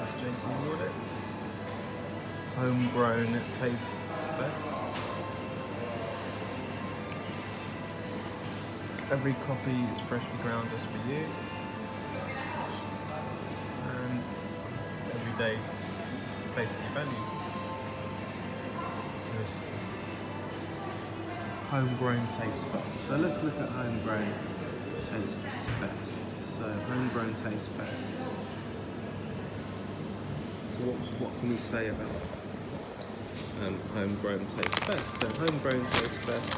SJC Audits. Homegrown tastes best. Every coffee is freshly ground just for you. And everyday tasty value. So, homegrown tastes best. So let's look at homegrown tastes best. So homegrown tastes best. So what can we say about homegrown tastes best? So homegrown tastes best.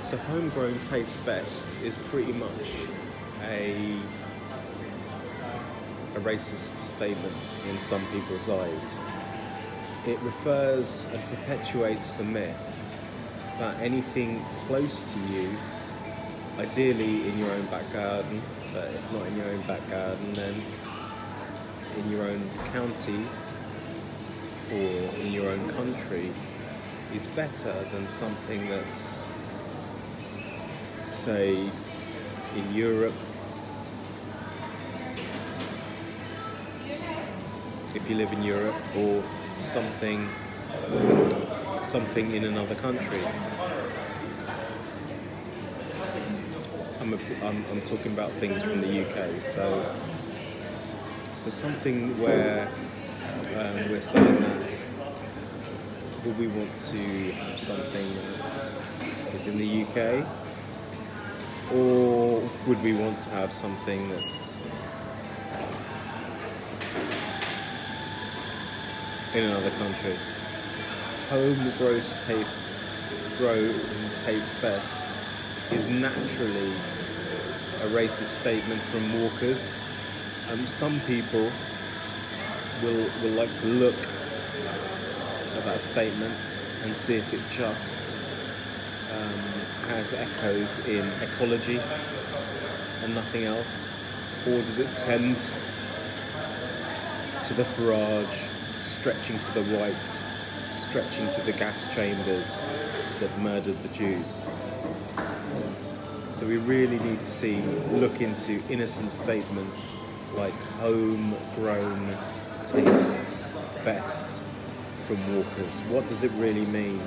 So homegrown tastes best is pretty much a racist statement in some people's eyes. It refers and perpetuates the myth that anything close to you, ideally in your own back garden, but if not in your own back garden, then in your own county or in your own country, is better than something that's, say, in Europe, if you live in Europe, or something in another country. I'm talking about things from the UK. So something where we're saying that would we want to have something that is in the UK, or would we want to have something that's in another country? Homegrown tastes best is naturally a racist statement from walkers. Some people will like to look at that statement and see if it just has echoes in ecology and nothing else, or does it tend to the Farage, stretching to the right, stretching to the gas chambers that murdered the Jews. So we really need to look into innocent statements like homegrown tastes best from walkers. What does it really mean?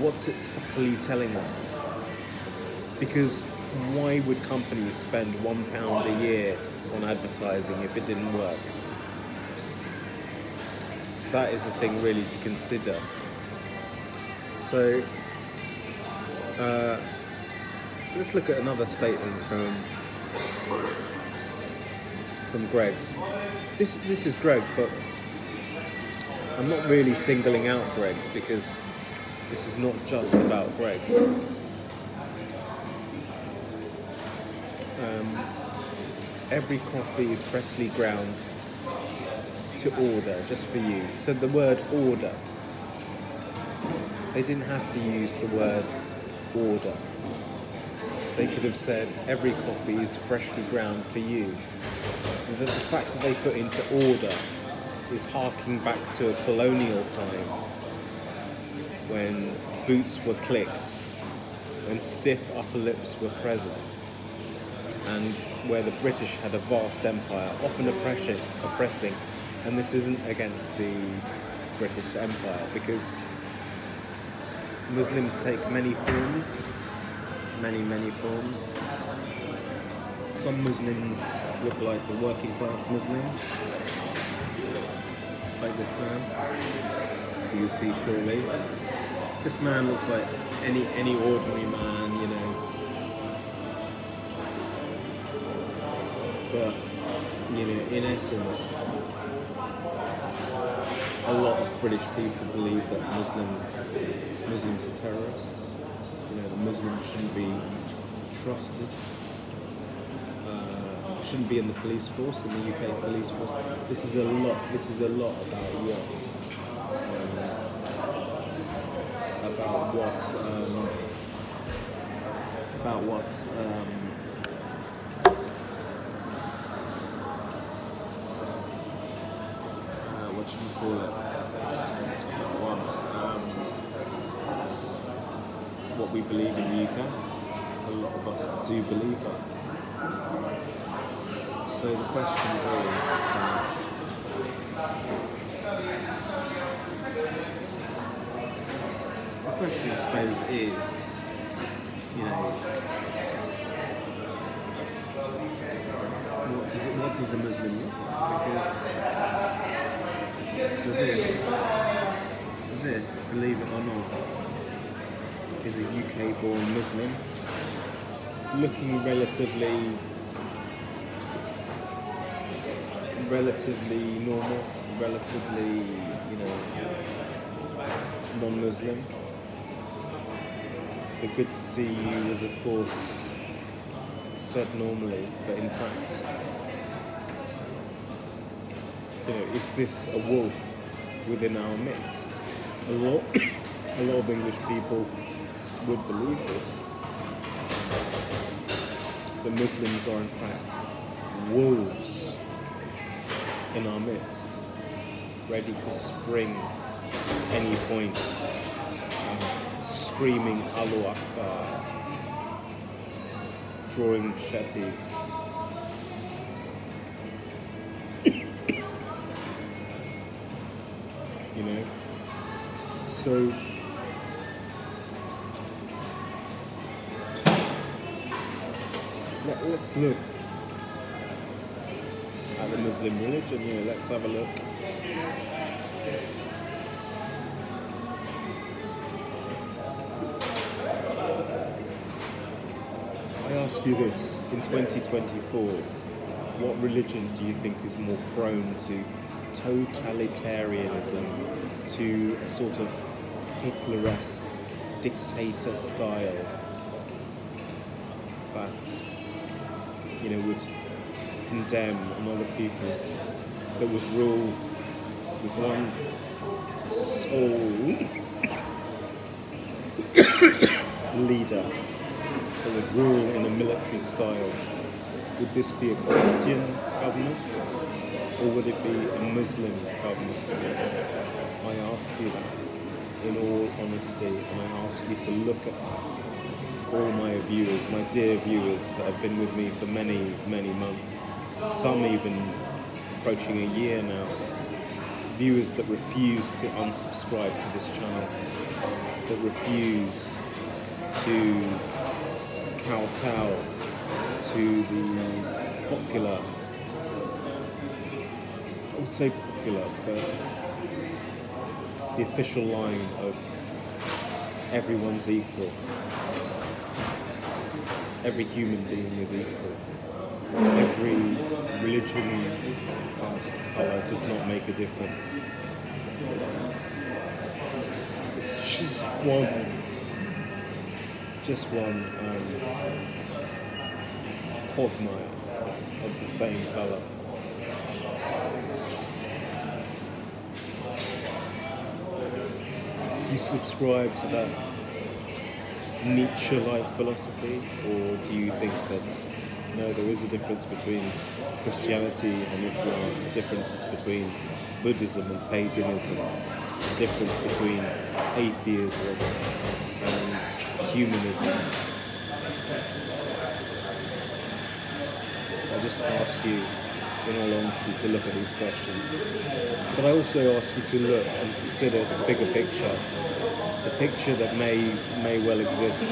What's it subtly telling us? Because why would companies spend £1 a year on advertising if it didn't work? So that is the thing really to consider. So let's look at another statement from Greg's. This is Greg's, but I'm not really singling out Greg's because this is not just about Greg's. Every coffee is freshly ground to order, just for you. So the word order, they didn't have to use the word order. They could have said every coffee is freshly ground for you. And the fact that they put into order is harking back to a colonial time when boots were clicked, when stiff upper lips were present, and where the British had a vast empire, often oppressing, and this isn't against the British Empire, because Muslims take many forms, many forms. Some Muslims look like the working class Muslim, like this man, who you see shortly. This man looks like any ordinary man, you know. But, you know, in essence, a lot of British people believe that Muslims are terrorists. You know, the Muslims shouldn't be trusted. Shouldn't be in the police force, in the UK police force. This is a lot about what should we call it? What we believe in the UK. A lot of us do believe that. So the question is, the question I suppose is, you know, what does a Muslim look like? Because this, believe it or not, is a UK-born Muslim, looking relatively normal, relatively, you know, non-Muslim. The good to see you was, of course, said normally, but in fact, you know, is this a wolf within our midst? A lot of English people would believe this. The Muslims are in fact wolves in our midst, ready to spring at any point, screaming Allahu Akbar, drawing machetes. You know? So let's look at the Muslim religion here. Let's have a look. I ask you this, in 2024, what religion do you think is more prone to totalitarianism, to a sort of Hitler-esque dictator style that, you know, would condemn another people, that would rule with one sole leader, that would rule in a military style? Would this be a Christian government, or would it be a Muslim government? I ask you that in all honesty, and I ask you to look at that. All my viewers, my dear viewers that have been with me for many, many months, some even approaching a year now, viewers that refuse to unsubscribe to this channel, that refuse to kowtow to the popular, I would say popular, but the official line of everyone's equal. Every human being is equal. Every religion, caste, colour does not make a difference. It's just one quagmire of the same colour. Do you subscribe to that Nietzsche-like philosophy, or do you think that no, there is a difference between Christianity and Islam, a difference between Buddhism and paganism, a difference between atheism and humanism? I just ask you, in all honesty, to look at these questions. But I also ask you to look and consider the bigger picture, the picture that may well exist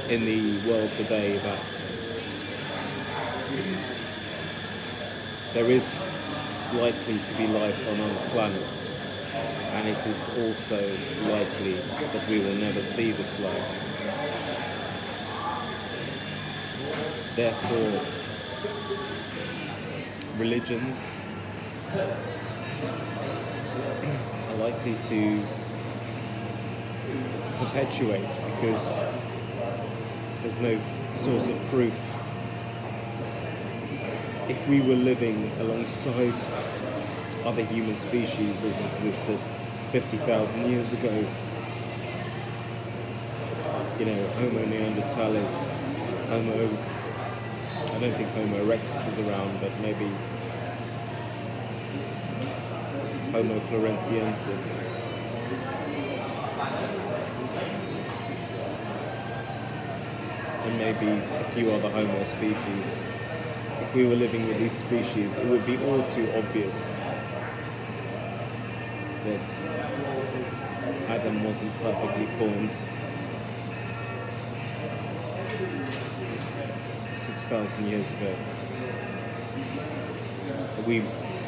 in the world today, that there is likely to be life on other planets, and it is also likely that we will never see this life. Therefore, religions are likely to perpetuate because there's no source of proof. If we were living alongside other human species as existed 50,000 years ago, you know, Homo neanderthalis, I don't think Homo erectus was around, but maybe Homo floresiensis. And maybe a few other Homo species. if we were living with these species, it would be all too obvious that Adam wasn't perfectly formed 6,000 years ago.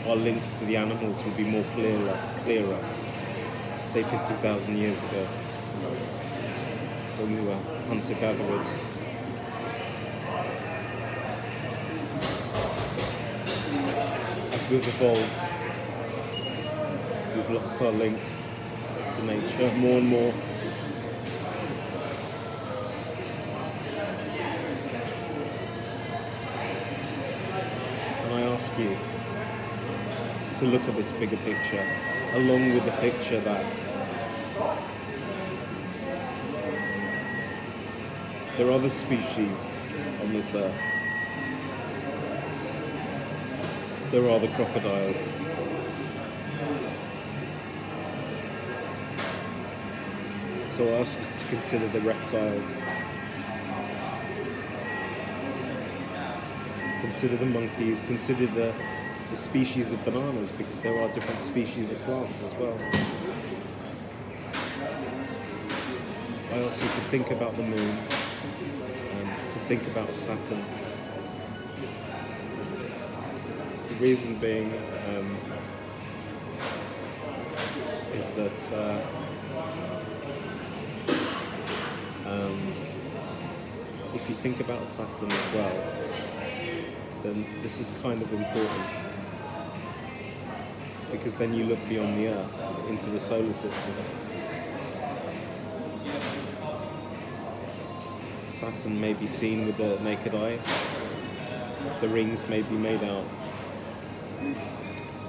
Our links to the animals would be more clearer, say 50,000 years ago, when we were hunter-gatherers. As we've evolved, we've lost our links to nature more and more. And I ask you to look at this bigger picture, along with the picture that there are other species on this earth. There are the crocodiles. So I ask you to consider the reptiles. Consider the monkeys, consider the species of bananas, because there are different species of plants as well. I ask you to think about the moon and to think about Saturn. The reason being is that if you think about Saturn as well, then this is kind of important, because then you look beyond the Earth into the solar system. Saturn may be seen with the naked eye. The rings may be made out,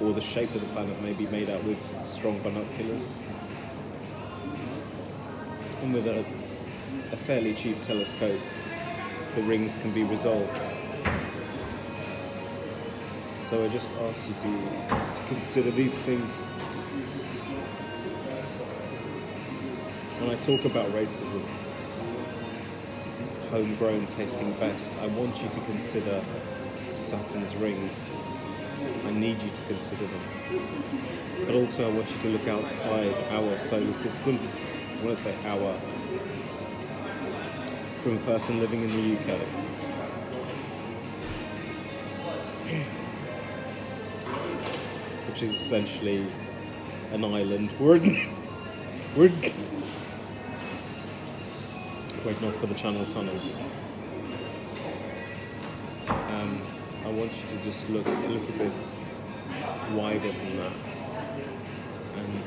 or the shape of the planet may be made out with strong binoculars. And with a fairly cheap telescope, the rings can be resolved. So I just ask you to consider these things. When I talk about racism, homegrown tasting best, I want you to consider Saturn's rings. I need you to consider them. But also I want you to look outside our solar system. When I say our, from a person living in the UK. Which is essentially an island. Wait, not for the Channel Tunnel. I want you to just look a bit wider than that,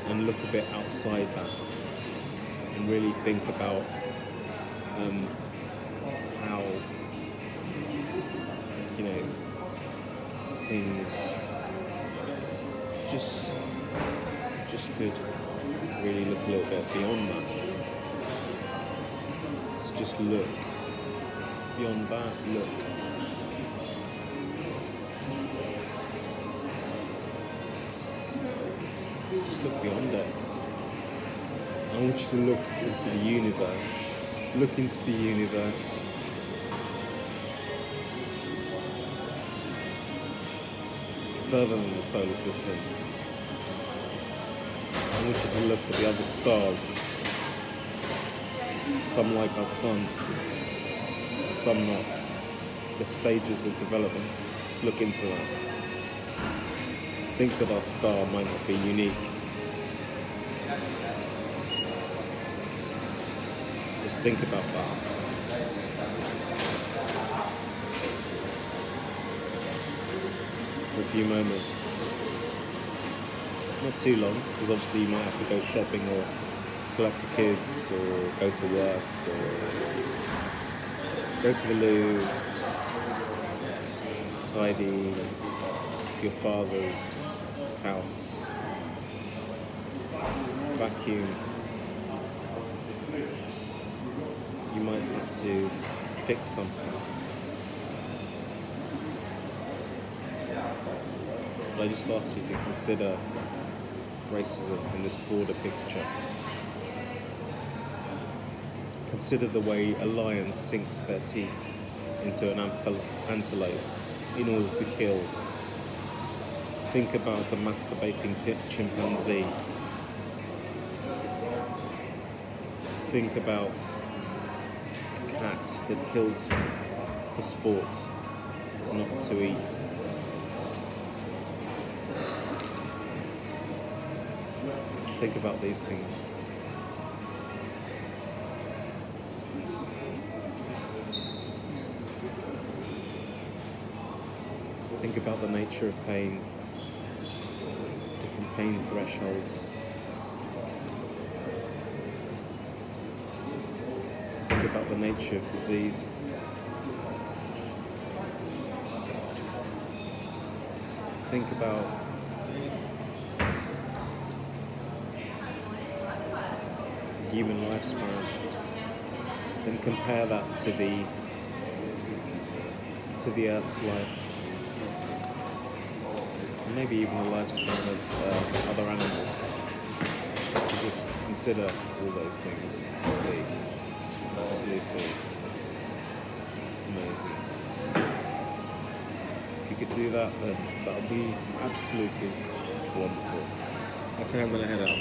and look a bit outside that, and really think about how, you know, things just could really look a little bit beyond that. So just look beyond that, look. Just look beyond it. I want you to look into the universe. Look into the universe. Further than the solar system. I want you to look at the other stars. Some like our sun, some not. The stages of development. Just look into that. Think that our star might not be unique. Just think about that. For a few moments. Not too long, because obviously you might have to go shopping or collect the kids or go to work or go to the loo, tidy your father's house, vacuum. You might have to fix something. But I just ask you to consider racism in this broader picture. Consider the way a lion sinks their teeth into an antelope in order to kill. Think about a masturbating chimpanzee. Think about a cat that kills for sport, not to eat. Think about these things. Think about the nature of pain, different pain thresholds. Think about the nature of disease. Think about the human lifespan. Then compare that to the Earth's life. Maybe even the lifespan of other animals. Just consider all those things. Absolutely amazing. If you could do that, then that would be absolutely wonderful. Okay, I'm going to head out.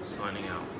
Signing out.